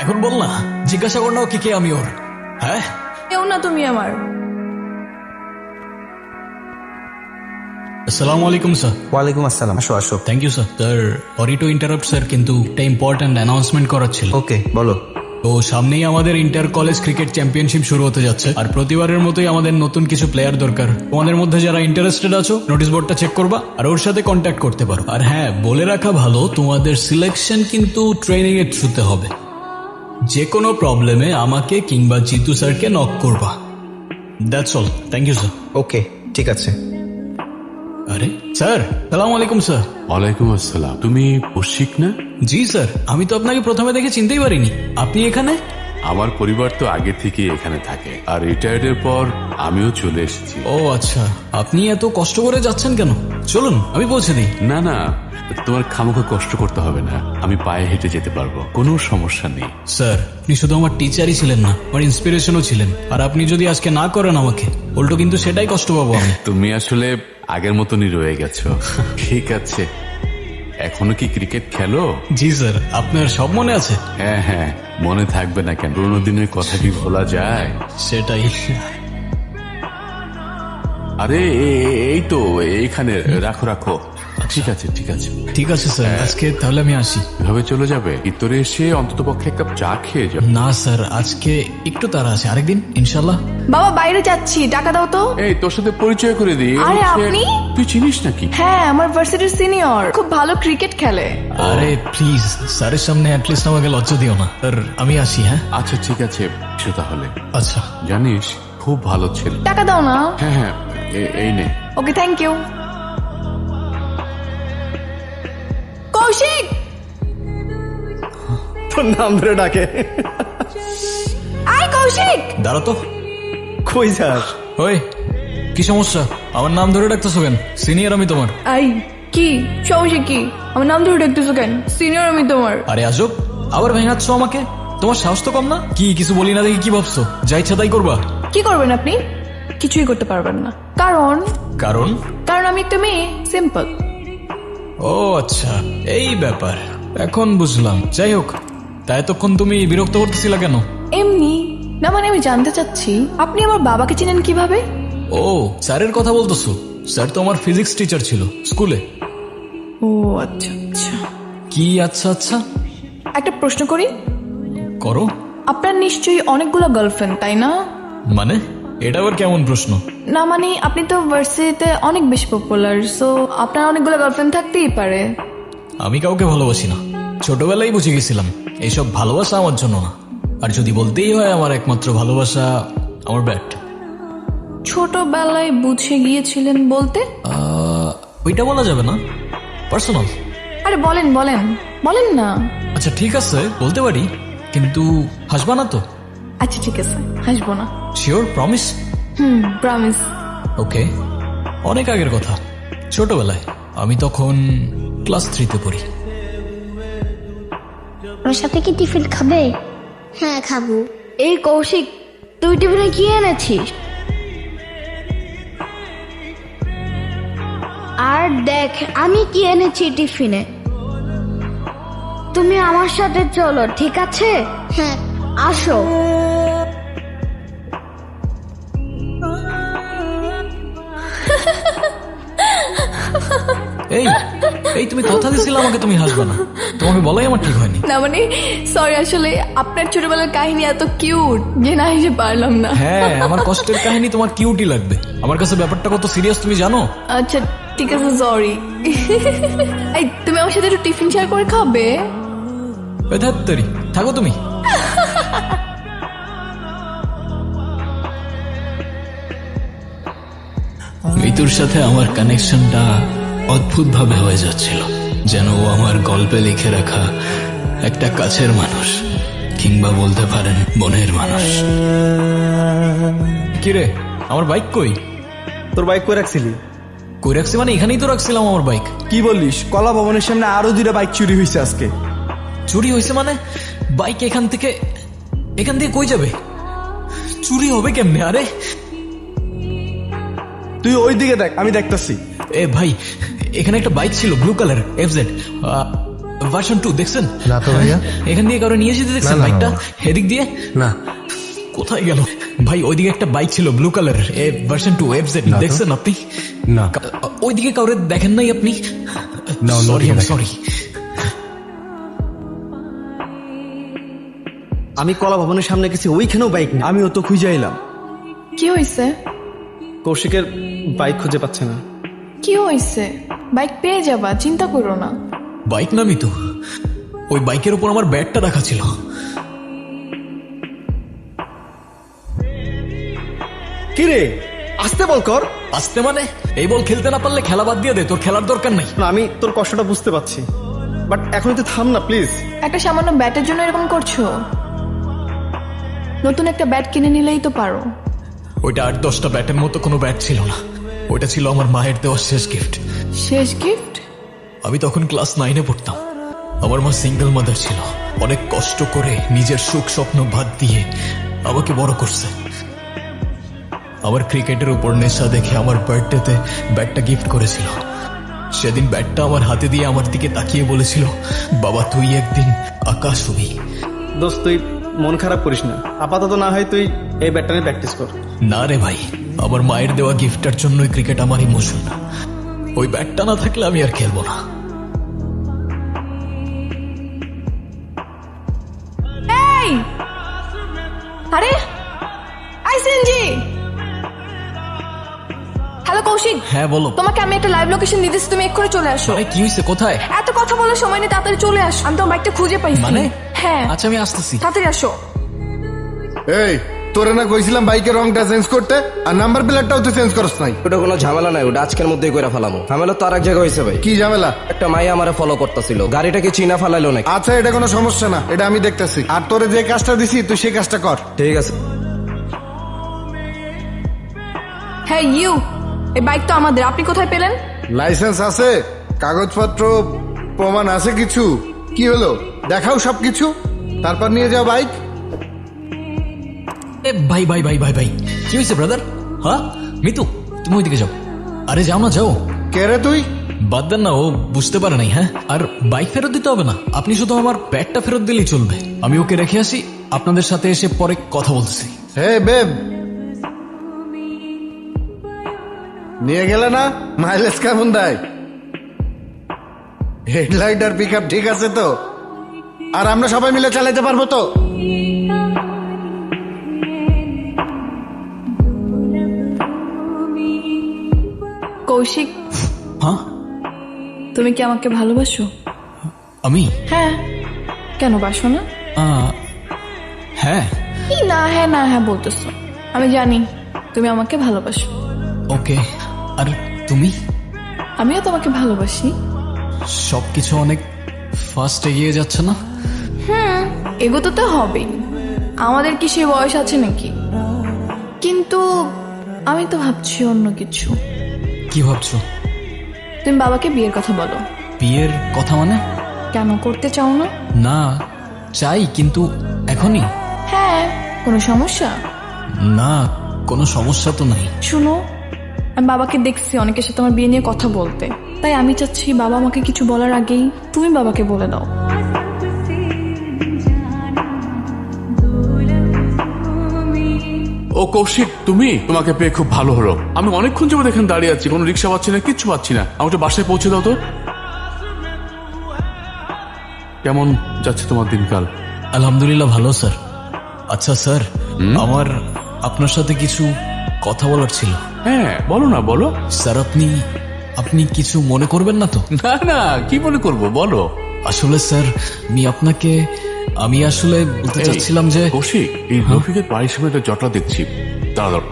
এখন বল না, জিজ্ঞাসা কর না ওকে কে আমি ওর। হ্যাঁ কেউ না তুমি আমার। আসসালামু আলাইকুম স্যার। ওয়ালাইকুম আসসালাম, আসো আসো। Thank you sir. Sir sorry to interrupt sir, কিন্তু একটা ইম্পর্ট্যান্ট অ্যানাউন্সমেন্ট করার ছিল। ওকে বলো। তো সামনেই আমাদের ইন্টার কলেজ ক্রিকেট চ্যাম্পিয়নশিপ শুরু হতে যাচ্ছে, আর প্রতিবারের মতোই আমাদের নতুন কিছু প্লেয়ার দরকার। তোমাদের মধ্যে যারা ইন্টারেস্টেড আছো নোটিশ বোর্ডটা চেক করবা আর ওর সাথে কন্ট্যাক্ট করতে পারো। আর হ্যাঁ, বলে রাখা ভালো, তোমাদের সিলেকশন কিন্তু ট্রেনিং এর থ্রুতে হবে। যে কোনো প্রবলেমে আমাকে কিংবা জিতু স্যারকে নক করবা। That's all. Thank you sir. Okay ঠিক আছে। আরে স্যার, সালাম আলাইকুম স্যার। ওয়ালাইকুম আসসালাম। তুমি কৌশিক না? জি স্যার, আমি তো আপনাকে প্রথমে দেখে চিনতেই পারিনি। আপনি এখানে? আমার পরিবার তো আগে থেকে এখানে থাকে, আর রিটায়ার্ডের পর আমিও চলে এসেছি। ও আচ্ছা, আপনি এত কষ্ট করে যাচ্ছেন কেন? চলুন আমি পৌঁছে দিই। না না, তোমার খামোখা কষ্ট করতে হবে না, আমি পায়ে হেঁটে যেতে পারবো, কোনো সমস্যা নেই। স্যার, আপনি শুধু আমার টিচারই ছিলেন না, আমার ইন্সপিরেশনও ছিলেন। আর আপনি যদি আজকে না করেন আমাকে, উল্টো কিন্তু সেটাই কষ্ট পাবো আমি। তুমি আসলে আগের মতনই রয়ে গেছো। ঠিক আছে, এখনো কি ক্রিকেট খেলো? জি স্যার, আপনার সব মনে আছে? হ্যাঁ হ্যাঁ, মনে থাকবে না কেন? পুরোনো দিনের কথা কি ভোলা যায়? সেটাই। আরে এই তো এইখানে রাখো রাখো। ঠিক আছে ঠিক আছে। ঠিক আছে স্যার, আজকে তাহলে আমি আসি। এভাবে চলে যাবে? ভিতরে এসে অন্তত পক্ষে এক কাপ চা খেয়ে যাও। না স্যার, আজকে একটু তাড়া আছে, আরেকদিন ইনশাল্লাহ। বাবা বাইরে যাচ্ছি, টাকা দাও তো। এই তোর সাথে পরিচয় করে দিই। আরে, আপনি? তুই চিনিস নাকি? হ্যাঁ, আমার ভার্সিটির সিনিয়র, খুব ভালো ক্রিকেট খেলে। আরে প্লিজ, স্যারের সামনে অ্যাটলিস্ট আমাকে লজ্জা দিও না স্যার। আমি আসি। হ্যাঁ আচ্ছা ঠিক আছে, এসো তাহলে। আচ্ছা। জানিস, খুব ভালো ছেলে। টাকা দাও না। হ্যাঁ হ্যাঁ, এই নে। ওকে, থ্যাংক ইউ। কৌশিক, তোর নাম ধরে ডাকে। আয় কৌশিক। দাঁড়া তো। কই যাস? ওই, কি সমস্যা? আমার নাম ধরে ডাকতেছো কেন? সিনিয়র আমি তোমার। আই কি সমস্যা? কি আমার নাম ধরে ডাকতেছো কেন? সিনিয়র আমি তোমার। আরে আজব, আবার ভেঙাচ্ছ আমাকে? তোমার সাহস তো কম না? কি কিছু বলি না দেখি কি ভাবছো? যা ইচ্ছা তাই করবা? কি করবেন আপনি? কিছুই করতে পারবেন না। কারণ কারণ কারণ আমি একটা মেয়ে, সিম্পল। ও আচ্ছা, এই ব্যাপার, এখন বুঝলাম। যাই হোক, তা এতক্ষণ তুমি বিরক্ত করতেছিলা কেন? এমনি না, মানে আমি জানতে চাচ্ছি আপনি আমার বাবাকে চিনেন কিভাবে? ও, স্যারের কথা বলতেছো? স্যার তো আমার ফিজিক্স টিচার ছিল স্কুলে। ও আচ্ছা আচ্ছা। কি আচ্ছা আচ্ছা? একটা প্রশ্ন করি। করো। আপনার নিশ্চয়ই অনেকগুলো গার্লফ্রেন্ড, তাই না? মানে এটা আবার কেমন প্রশ্ন? না মানে আপনি তো ভার্সিটিতে অনেক বেশি পপুলার, সো আপনার অনেকগুলো গার্লফ্রেন্ড থাকতেই পারে। আমি কাউকে ভালোবাসি না, ছোটবেলায় বুঝে গেছিলাম এইসব ভালোবাসা আমার জন্য না। আর যদি বলতেই হয়, আমার একমাত্র ভালোবাসা আমার ব্যাট। ছোটবেলায় বুঝে গিয়েছিলেন বলতে? ওইটা বলা যাবে না, পার্সোনাল। আরে বলেন বলেন বলেন না। আচ্ছা ঠিক আছে, বলতে পারি, কিন্তু হাসবা না তো? আচ্ছা ঠিক আছে, হাসবো না। শিওর? প্রমিস? প্রমিস। ওকে। অনেক আগের কথা, ছোটবেলায়, আমি তখন ক্লাস 3-তে পড়ি। ওর সাথে কি টিফিন খাবে? হ্যাঁ খাবো। এই কৌশিক, তুই টিফিনে কি এনেছিস? আর দেখ আমি কি এনেছি টিফিনে। তুমি আমার সাথে চলো, ঠিক আছে? হ্যাঁ আসো। এই এই তুমি কথা দিয়েছিলে আমাকে তুমি হাসবে না, তোমাকে বলাই আমার ঠিক হয়নি। না মানে সরি, আসলে আপনার ছোটবেলার কাহিনী এত কিউট যে না হেসে পারলাম না। হ্যাঁ, আমার কষ্টের কাহিনী তোমার কিউটই লাগবে। আমার কাছে ব্যাপারটা কত সিরিয়াস তুমি জানো? আচ্ছা ঠিক আছে, সরি। এই তুমি আমার সাথে একটু টিফিন শেয়ার করে খাবে? বেধাত্তরি, থাকো তুমি। মিতুর সাথে আমার কানেকশনটা অদ্ভুত ভাবে হয়ে যাচ্ছিল, যেন ও আমার গল্পে লিখে রাখা একটা কাছের মানুষ, কিংবা বলতে পারেন মনের মানুষ। কিরে, আমার বাইক কই? তোর বাইক কই রাখছিলি? কই রাখছি মানে এখানেই তো রাখছিলাম আমার বাইক। কি বলিস? কলা ভবনের সামনে আরো 2টা বাইক চুরি হয়েছে আজকে। চুরি হয়েছে মানে? বাইক এখান থেকে কই যাবে? চুরি হবে কেমনে? আরে তুই ওই দিকে দেখ, আমি দেখতাছি। এ ভাই, এখানে একটা বাইক ছিল ব্লু কালার FZ। ভার্সন 2 দেখছেন? না তো ভাইয়া। এখান দিয়ে কারো নিয়ে যেতে দেখছেন না, না, বাইকটা? না। এদিক দিয়ে না কোথায় গেল ভাই? ওইদিকে একটা বাইক ছিল ব্লু কালারের, ভার্সন 2 FZ, না তো। দেখছেন আপনি? না ওইদিকে কাউরে দেখেন নাই আপনি? না, সরি, অন্যদিকে সরি। আমি কলা ভবনের সামনে গেছি, ওইখানেও বাইক নেই। আমিও তো খুঁজে এলাম। কি হয়েছে? কৌশিকের বাইক খুঁজে পাচ্ছে না। কি হয়েছে? বাইক পেয়ে যাবা, চিন্তা করো না। বাইক না মিতু, ওই বাইকের উপর আমার ব্যাগটা রাখা ছিল। কি রে, আসতে বল কর। আসতে মানে এই বল খেলতে না পারলে খেলা বাদ দিয়ে দে, তোর খেলার দরকার নাই। না, আমি তোর কষ্টটা বুঝতে পারছি, বাট এখন তুই থাম না প্লিজ। একটা সামান্য ব্যাটের জন্য এরকম করছো? নতুন একটা ব্যাট কিনে নিলেই তো পারো। ওইটা 8-10টা ব্যাটের মতো কোনো ব্যাট ছিল না, ওইটা ছিল আমার মায়ের দেওয়া শেষ গিফট। শেষ গিফট? আমি তখন ক্লাস 9-এ পড়তাম। আমার মা সিঙ্গেল মাদার ছিল, অনেক কষ্ট করে নিজের সুখ স্বপ্ন বাদ দিয়ে আমাকে বড় করছে। আমার ক্রিকেটের উপর নেশা দেখে আমার বার্থডেতে ব্যাটটা গিফট করেছিল। সেদিন ব্যাটটা আমার হাতে দিয়ে আমার দিকে তাকিয়ে বলেছিল, বাবা তুই একদিন আকাশ হবি। দোস্ত, তুই মন খারাপ করিস না, আপাতত না হয় তুই এই ব্যাটটা নিয়ে প্র্যাকটিস কর। না রে ভাই, আমার মায়ের দেওয়া গিফটটার জন্যই ক্রিকেট আমার ইমোশন। ওই ব্যাটটা না থাকলে আমি আর খেলবো না। এই আরে আইসেনজি, হ্যালো কৌশিক। হ্যাঁ বলো। তোমাকে আমি একটা লাইভ লোকেশন দিতেছি, তুমি এক্ষুনি চলে আসো। আরে কি হয়েছে, কোথায়? এত কথা বলার সময় নেই, তাড়াতাড়ি চলে আসো। আমি তোমার বাইকটা খুঁজে পাইছি। মানে? হ্যাঁ, আচ্ছা আমি আসতেছি। তাড়াতাড়ি আসো। এই তোরে না কইছিলাম বাইকের রংটা চেঞ্জ করতে, আর নাম্বার প্লেটটাও তো চেঞ্জ করছ নাই। ওটা কোনো ঝামেলা নাই, ওটা আজকের মধ্যেই করে ফেলামো। ঝামেলা তো আর এক জায়গায় হয়েছে ভাই। কি ঝামেলা? একটা মাইয়া আমারে ফলো করতেছিল, গাড়িটাকে চিনা ফেলাইলো নাকি। আচ্ছা এটা কোনো সমস্যা না, এটা আমি দেখতেছি। আর তোরে যে কাজটা দিছি তুই সেই কাজটা কর। ঠিক আছে। হ্যাঁ ইউ, এই বাইক তো আমাদের, আপনি কোথায় পেলেন? লাইসেন্স আছে, কাগজপত্র প্রমাণ আছে কিছু? কি হলো, দেখাও সবকিছু, তারপর নিয়ে যাও বাইক। এ ভাই ভাই ভাই ভাই ভাই, কি হয়েছে ব্রাদার? হ্যাঁ মিতু, তুমি ওইদিকে যাও। আরে যাও না, যাও। কে রে তুই? বাদ দেন না, ও বুঝতে পারে নাই। হ্যাঁ, আর বাইক ফেরত দিতে হবে না, আপনি শুধু আমার ব্যাগটা ফেরত দিলেই চলবে। আমি ওকে রেখে আসি, আপনাদের সাথে এসে পরে কথা বলছি। হে বেব, নিয়ে গেলে না? মাইলেজ কেমন দেয়? হেডলাইট আর পিক আপ ঠিক আছে তো? আর আমরা সবাই মিলে চালাতে পারবো তো? কৌশিক, হ্যাঁ তুমি কি আমাকে ভালোবাসো? আমি? হ্যাঁ, কেন বাসো না? হ্যাঁ। কি না হ্যাঁ না হ্যাঁ বলতেছো? আমি জানি তুমি আমাকে ভালোবাসো। ওকে, আর তুমি? আমিও তোমাকে ভালোবাসি। সবকিছু অনেক ফাস্ট এগিয়ে যাচ্ছে না? এগোতে তো হবেই, আমাদের কি সে বয়স আছে নাকি? কিন্তু আমি তো ভাবছি অন্য কিছু। কি ভাবছো? তুমি বাবাকে বিয়ের কথা বলো। বিয়ের কথা মানে? কেন, করতে চাও না? না, চাই, কিন্তু এখনই? হ্যাঁ, কোনো সমস্যা? না, কোনো সমস্যা তো নাই। শুনো, আমি বাবাকে দেখছি অনেকের সাথে আমার বিয়ে নিয়ে কথা বলতে, তাই আমি চাচ্ছি বাবা আমাকে কিছু বলার আগেই তুমি বাবাকে বলে দাও। ও কৌশিক, তুমি? তোমাকে পেয়ে খুব ভালো হলো। আমি অনেকক্ষণ যাবো এখানে দাঁড়িয়ে আছি, কোনো রিক্সা পাচ্ছি না, কিচ্ছু পাচ্ছি না। আমাকে বাসায় পৌঁছে দাও তো। কেমন যাচ্ছে তোমার দিনকাল? আলহামদুলিল্লাহ ভালো স্যার। আচ্ছা স্যার, আমার আপনার সাথে কিছু কথা বলার ছিল। হ্যাঁ বলো না, বলো। স্যার আপনি কিছু মনে করবেন না তো? না না, কি মনে করবো, বলো। আসলে স্যার, আমি আসলে বলতে এই, চাচ্ছিলাম যে কৌশিক, এই রফিকের বাড়ির সামনে একটা জটলা দেখছি, দাঁড়াও।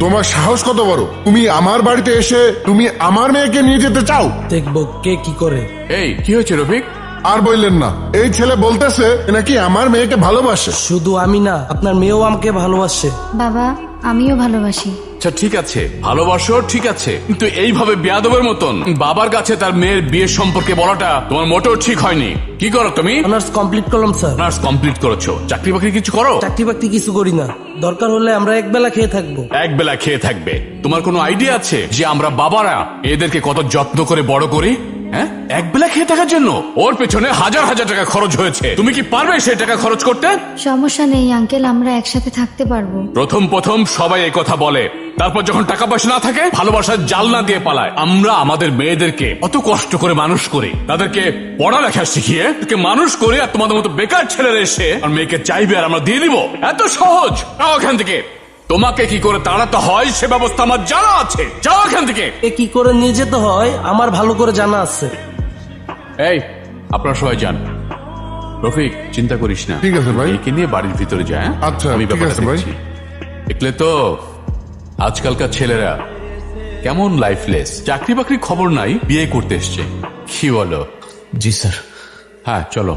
তোমার সাহস কত বড়? তুমি আমার বাড়িতে এসে তুমি আমার মেয়েকে নিয়ে যেতে চাও? দেখবো কে কি করে। এই কি হয়েছে রফিক? আর বললেন না, এই ছেলে বলতেছে নাকি আমার মেয়েকে ভালোবাসে। শুধু আমি না, আপনার মেয়েও আমাকে ভালোবাসে। বাবা, আমিও ভালোবাসি। আচ্ছা ঠিক আছে, ভালোবাসো ঠিক আছে, কিন্তু এইভাবে বেয়াদবের মতন বাবার কাছে তার মেয়ের বিয়ের সম্পর্কে বলাটা তোমার মোটেও ঠিক হয়নি। কি করো তুমি? অনার্স কমপ্লিট করলাম স্যার। অনার্স কমপ্লিট করেছো, চাকরি বাকরি কিছু করো? চাকরি বাকরি কিছু করি না, দরকার হলে আমরা একবেলা খেয়ে থাকবো। এক বেলা খেয়ে থাকবে? তোমার কোনো আইডিয়া আছে যে আমরা বাবারা এদেরকে কত যত্ন করে বড় করি? হ্যাঁ, এক বেলা খেয়ে থাকার জন্য ওর পেছনে হাজার হাজার টাকা খরচ হয়েছে। তুমি কি পারবে সেই টাকা খরচ করতে? সমস্যা নেই আঙ্কেল, আমরা একসাথে থাকতে পারবো। প্রথম প্রথম সবাই এই কথা বলে, তারপর যখন টাকা পয়সা না থাকে ভালোবাসার জাল না দিয়ে পালায়। আমরা আমাদের মেয়েদেরকে অত কষ্ট করে মানুষ করি, তাদেরকে পড়ালেখা শিখিয়ে তাদেরকে মানুষ করি, আর তোমাদের মতো বেকার ছেলেরা এসে আর মেয়েকে চাইবে আর আমরা দিয়ে দিব? এত সহজ? যাও এখান থেকে। তোমাকে কি করে তাড়াতে হয় সে ব্যবস্থা আমার জানা আছে। যাও এখান থেকে। এ কি করে নিয়ে যেতে হয় আমার ভালো করে জানা আছে। এই, আপনারা সবাই যান। রফিক, চিন্তা করিস না, ঠিক আছে ভাই। একে নিয়ে বাড়ির ভিতরে যায়। আচ্ছা, আমি ঠিক ব্যাপারটা আছে ভাই। দেখছি। দেখলে তো আজকালকার ছেলেরা কেমন লাইফলেস, চাকরি বাকরি খবর নাই, বিয়ে করতে এসছে। কি বলো? জি স্যার। হ্যাঁ চলো।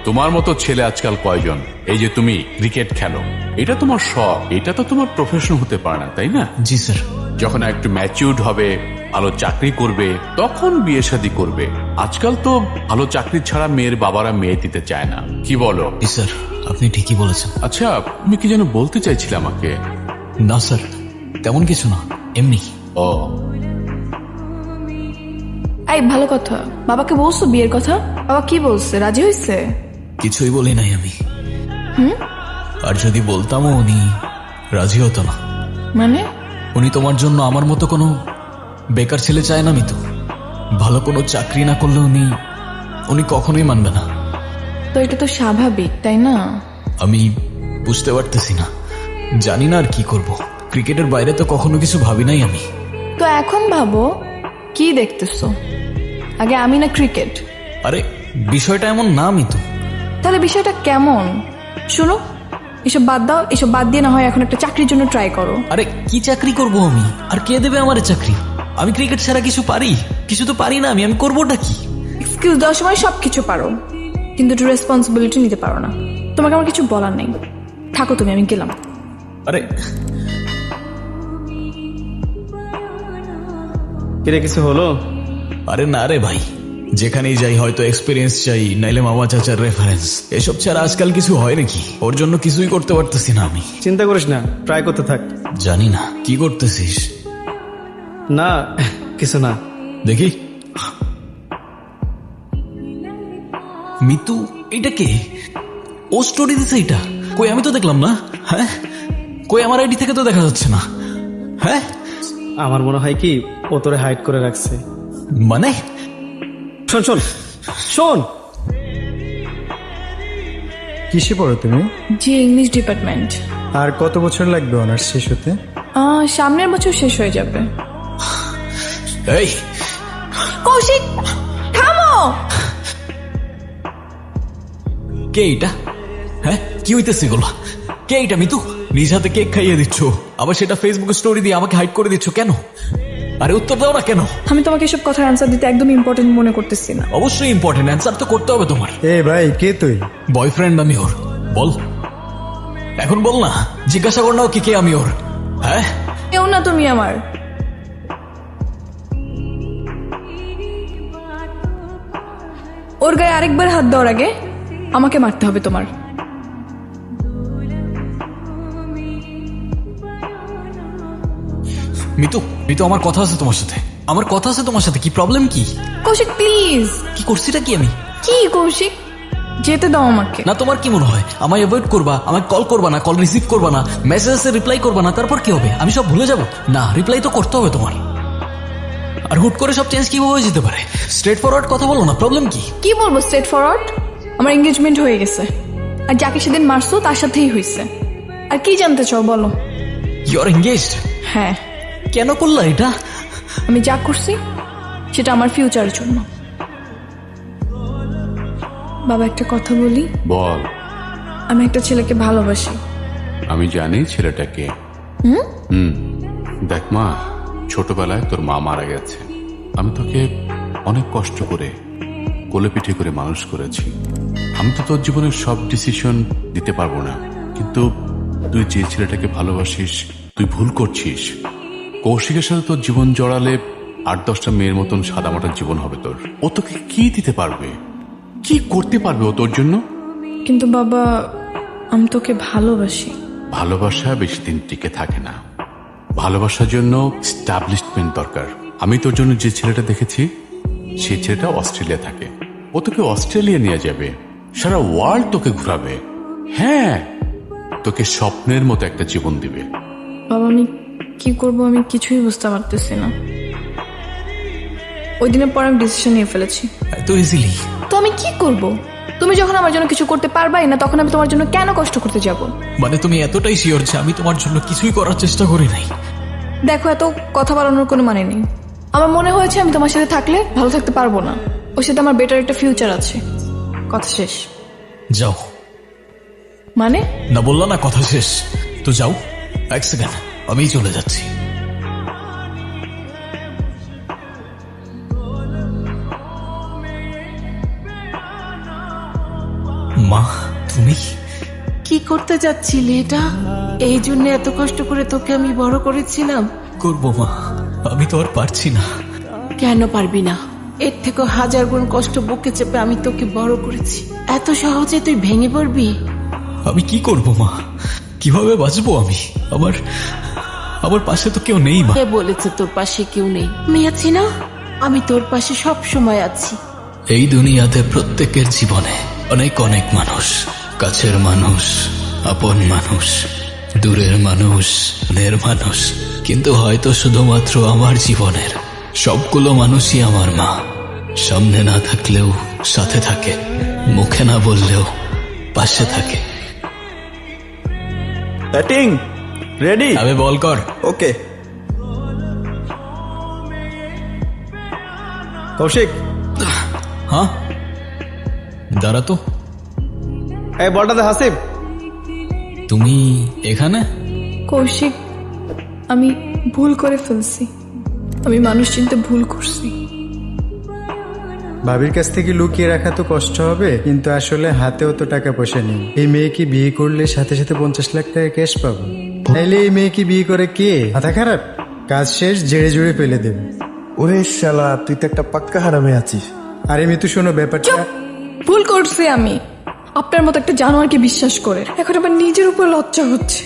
তোমার মতো ছেলে আজকাল কয়জন? এই যে তুমি ক্রিকেট খেলো, এটা তোমার শখ, এটা তো তোমার প্রফেশন হতে পারে না, তাই না? জি স্যার। যখন একটু ম্যাচিউরড হবে, ভালো চাকরি করবে, তখন বিয়ে শাদী করবে। আজকাল তো ভালো চাকরি ছাড়া মেয়ের বাবারা মেয়ে দিতে চায় না। কি বলো? জি স্যার, আপনি ঠিকই বলেছেন। আচ্ছা, তুমি কি যেন বলতে চাইছিলে আমাকে? না স্যার, তেমন কিছু না, এমনি। ও, এই ভালো কথা, বাবাকে বলছো বিয়ের কথা? বাবা কি বলছে, রাজি হয়েছে? কিছুই বলি নাই আমি। আর যদি বলতামও উনি রাজি হতো না। মানে? উনি তোমার জন্য আমার মতো কোনো বেকার ছেলে চায় না মিতু। ভালো কোনো চাকরি না করলে উনি কখনোই মানবে না। তো এটা তো স্বাভাবিক, তাই না? আমি বুঝতে পারতেছি না, জানি না আর কি করব। ক্রিকেটের বাইরে তো কখনো কিছু ভাবি নাই আমি। তো এখন ভাবো, কি দেখতেছো? আগে আমি না ক্রিকেট? আরে বিষয়টা এমন না মিতু। তাহলে বিষয়টা কেমন? শুনো, এসব বাদ দাও, এসব বাদ দিয়ে না হয় এখন একটা চাকরির জন্য ট্রাই করো। আরে কি চাকরি করব আমি? আর কে দেবে আমারে চাকরি? আমি ক্রিকেট ছাড়া কিছু পারি? কিছু তো পারি না আমি করবোটা কি? এক্সকিউজ দেওয়ার সময় সবকিছু পারো, কিন্তু একটু রেসপন্সিবিলিটি নিতে পারো না। তোমাকে আমার কিছু বলার নেই, থাকো তুমি, আমি গেলাম। আরে কিরে, কিছু হলো? আরে না রে ভাই, যেখানেই যাই হয়তো এক্সপিরিয়েন্স চাই, নাইলে মামা চাচার রেফারেন্স। এসব ছাড়া আজকাল কিছু হয় নাকি? ওর জন্য কিছুই করতে পারতেছি না আমি। চিন্তা করিস না, ট্রাই করতে থাক। জানি না কি করতেছিস। না, কিছু না। দেখি মিতু, এটা কে? ও স্টোরি দিছে এটা? কই আমি তো দেখলাম না। হ্যাঁ কই, আমার আইডি থেকে তো দেখা যাচ্ছে না। হ্যাঁ আমার মনে হয় কি ও তোরে হাইড করে রাখছে। মানে? শোন শোন শোন, কিসে পড়ো তুমি? জি, ইংলিশ ডিপার্টমেন্ট। আর কত বছর লাগবে অনার্স শেষ হতে? সামনের বছর শেষ হয়ে যাবে। এই কৌশিক, থামো! কে এটা? হ্যাঁ কি হইতেছে এগুলো? কে এটা মিতু? নিজ হাতে কেক খাইয়ে দিচ্ছ, আবার সেটা ফেসবুকে স্টোরি দিয়ে আমাকে হাইড করে দিচ্ছ কেন? আরে উত্তর দাও না কেন? আমি তোমাকে এসব কথার অ্যান্সার দিতে একদম ইম্পর্টেন্ট মনে করতেছি না। অবশ্যই ইম্পর্টেন্ট, অ্যান্সার তো করতে হবে তোমার। এ ভাই, কে তুই? বয়ফ্রেন্ড আমি ওর। বল এখন, বল না, জিজ্ঞাসা কর না ওকে কে আমি ওর। হ্যাঁ কেউ না তুমি আমার। ওর গায়ে আরেকবার হাত দেওয়ার আগে আমাকে মারতে হবে তোমার। মিতু, মিতু আমার কথা আছে তোমার সাথে, আমার কথা আছে তোমার সাথে। কি প্রবলেম কি? কৌশিক প্লিজ। কি করছিটা কি আমি? কি কৌশিক, যেতে দাও আমাকে। না তোমার কি মনে হয় আমায় অ্যাভয়েড করবা, আমায় কল করবা না, কল রিসিভ করবা না, মেসেজে রিপ্লাই করবা না, তারপর কি হবে? আমি সব ভুলে যাব? না, রিপ্লাই তো করতে হবে তোমার। আর হুট করে সব চেঞ্জ কিভাবে হয়ে যেতে পারে? স্ট্রেট ফরওয়ার্ড কথা বলো না, প্রবলেম কি? কি বলবো স্ট্রেট ফরওয়ার্ড? আমার এঙ্গেজমেন্ট হয়ে গেছে, আর যাকে সেদিন মারছো তার সাথেই হয়েছে। আর কি জানতে চাও বলো? You are engaged? হ্যাঁ। কেন করলা এটা? আমি যা করছি সেটা আমার ফিউচারের জন্য। বাবা একটা কথা বলি? বল। আমি একটা ছেলেকে ভালোবাসি। আমি জানি ছেলেটাকে। দেখ মা, ছোটবেলায় তোর মা মারা গেছে। আমি তোকে অনেক কষ্ট করে কোলে পিঠে করে মানুষ করেছি। আমি তো তোর জীবনের সব ডিসিশন দিতে পারবো না, কিন্তু তুই যে ছেলেটাকে ভালোবাসিস তুই ভুল করছিস। কৌশিকের সাথে তোর জীবন জড়ালে 8-10টা মেয়ের মতন সাদামাটা জীবন হবে তোর। ও তোকে কি দিতে পারবে, কি করতে পারবে ও তোর জন্য? কিন্তু বাবা, আমি তোকে ভালোবাসি। ভালোবাসা বেশি দিন টিকে থাকে না। ভালোবাসার জন্য এস্টাবলিশমেন্ট দরকার। আমি তোর জন্য যে ছেলেটা দেখেছি, সেই ছেলেটা অস্ট্রেলিয়া থাকে। ও তোকে অস্ট্রেলিয়া নিয়ে যাবে, সারা ওয়ার্ল্ড তোকে ঘুরাবে। হ্যাঁ, তোকে স্বপ্নের মতো একটা জীবন দিবে। বাবা, আমি কি করব আমি কিছুই বুঝতে পারতেছি না। ওই দিনের পর আমি ডিসিশন নিয়ে ফেলেছি। এত ইজিলি? তো আমি কি করব? তুমি যখন আমার জন্য কিছু করতে পারবাই না, তখন আমি তোমার জন্য কেন কষ্ট করতে যাব? মানে তুমি এতটাই শিওর যে আমি তোমার জন্য কিছুই করার চেষ্টা করি নাই? দেখো, এত কথা বাড়ানোর কোনো মানে নেই। আমার মনে হয়েছে আমি তোমার সাথে থাকলে ভালো থাকতে পারবো না। ওর সাথে আমার বেটার একটা ফিউচার আছে। কথা শেষ। যাও। মানে? না বললা না কথা শেষ? তো যাও। এক সেকেন্ড, আমি চলে যাচ্ছি। মা, তুমি কি করতে যাচ্ছিলে এটা? এই জন্য এত কষ্ট করে তোকে আমি বড় করেছিলাম। করবো মা, আমি তো আর পারছি না। কেন পারবি না? এর থেকে 1000 গুণ কষ্ট বুকে চেপে আমি তোকে বড় করেছি। এত সহজে তুই ভেঙে পড়বি? আমি কি করব মা? কিভাবে বাঁচবো আমি? আমার পাশে তো কেউ নেই মা। কে বলেছে তোর পাশে কেউ নেই? আমি আছি না? আমি তোর পাশে সব সময় আছি। এই দুনিয়াতে প্রত্যেকের জীবনে অনেক অনেক মানুষ, কাছের মানুষ, আপন মানুষ, দূরের মানুষ, নের মানুষ, কিন্তু হয়তো শুধুমাত্র আমার জীবনের সবগুলো মানুষই আমার মা। সামনে না থাকলেও সাথে থাকে, মুখে না বললেও পাশে থাকে। Batting ready? আবে বল কর। ওকে। কৌশিক। হ্যাঁ, দাঁড়া তো। এই বলটাতে হাসিব। তুমি এখানে? কৌশিক, আমি ভুল করে ফেলছি। আমি মানুষ চিনতে ভুল করছি। ভাবির কাছ থেকে লুকিয়ে রাখা তো কষ্ট হবে, কিন্তু আসলে হাতেও তো টাকা পয়সা নেই। এই মেয়েকে বিয়ে করলে সাথে সাথে 50 লাখ টাকা ক্যাশ পাবো। তাইলে এই মেয়েকে বিয়ে করে কে? মাথা খারাপ? কাজ শেষ, জেড়ে জুড়ে ফেলে দেবে। ওরে শালা, তুই তো একটা পাক্কা হারামে আছিস। আরে মিতু, শোনো ব্যাপারটা। ভুল করছি আমি আপনার মতো একটা জানোয়ারকে বিশ্বাস করে। এখন আমার নিজের উপর লজ্জা হচ্ছে।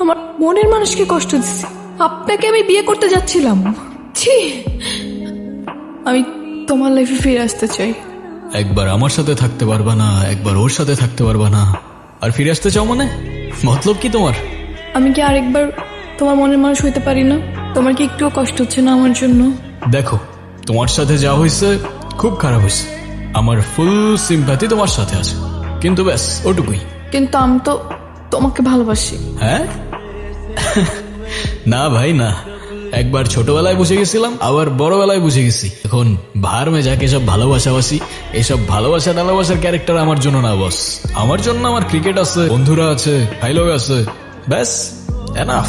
আমার মনের মানুষকে কষ্ট দিচ্ছি। আপনাকে আমি বিয়ে করতে যাচ্ছিলাম। ছি, আমি তোমার লাইফে ফিরে আসতে চাই। একবার আমার সাথে থাকতে পারবা না, একবার ওর সাথে থাকতে পারবা না, আর ফিরে আসতে চাও মানে? মতলব কি তোমার? আমি কি আরেকবার তোমার মনের মানুষ হইতে পারি না? তোমার কি একটুও কষ্ট হচ্ছে না আমার জন্য? দেখো, তোমার সাথে যা হয়েছে খুব খারাপ হয়েছে। আমার ফুল সিম্প্যাথি তোমার সাথে আছে, কিন্তু ব্যাস ওটুকুই। কিন্তু আমি তো তোমাকে ভালোবাসি। হ্যাঁ? না ভাই না, একবার ছোটবেলায় বুঝে গেছিলাম, আবার বড়বেলায় বুঝে গেছি। এখন ভার মে যাকে সব ভালোবাসাবাসি, এসব ভালোবাসা টালোবাসার ক্যারেক্টার আমার জন্য না বস। আমার জন্য আমার ক্রিকেট আছে, বন্ধুরা আছে, ভাই লোক আছে, ব্যাস এনাফ।